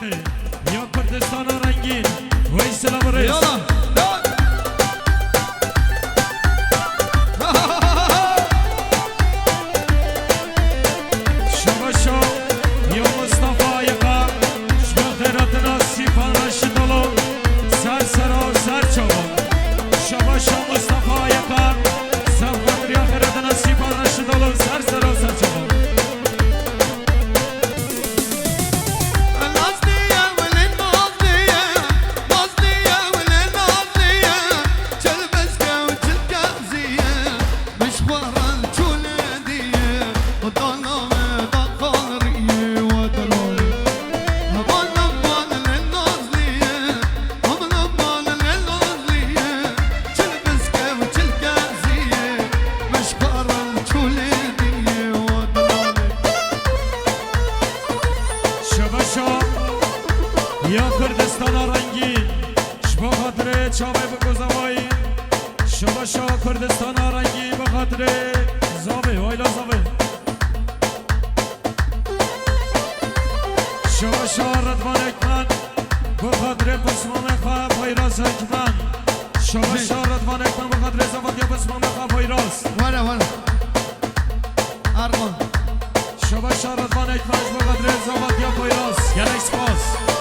شامخه یا کردستان رنگین ویسلا برس شباشا یا مصطفى یقا شما خیرات ناسی پانش دلو سر سرا سر چوا شباشا مصطفى یقا سفر یا خیرات ناسی پانش دلو سر سرا سر چوا یا کردستان رنگین شما خاطر چاوه بگذاوی شباشا کردستان رنگین بخاطر زاوه وایلا زاوه شباشا ردوان اکمن بخاطر پسمان خواه پایراز اکمن شباشا ردوان اکمن بخاطر زاوه یا پسمان خواه پایراز وره ارغان شباشا ردوان اکمن بخاطر زاوه یا پایراز یعنی سپاس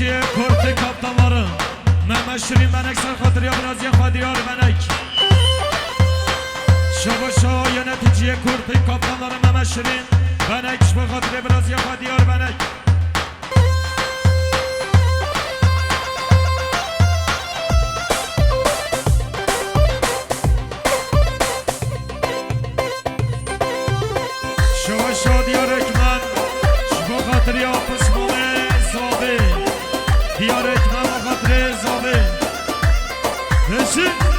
یه کرد کپتانları Mehmet Şirin Benek Serhatır Yabraz Yakhadiyar Benek Şabaşa yöneticiye kurdu kaptanları Mehmet Şirin Benek Şabahatır Yabraz Yakhadiyar Benek Şabaşa diyar ekmen Şabahatır Yapısmane Zabi Diyar ekmen Bahatır Zabi Reşit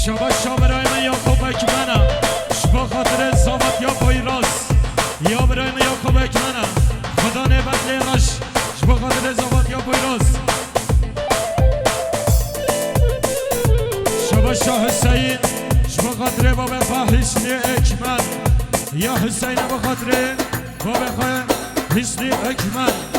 شباشا برای من یاکوب اکمنم شبا خاطر زاوت یا پایراز یا برای من یاکوب اکمنم خدا نعمت لیغش شبا خاطر زاوت یا پایراز شباشا حسین شبا خاطر بابا خواه حسنی اکمن یا حسین بخاطر بابا خواه حسنی اکمن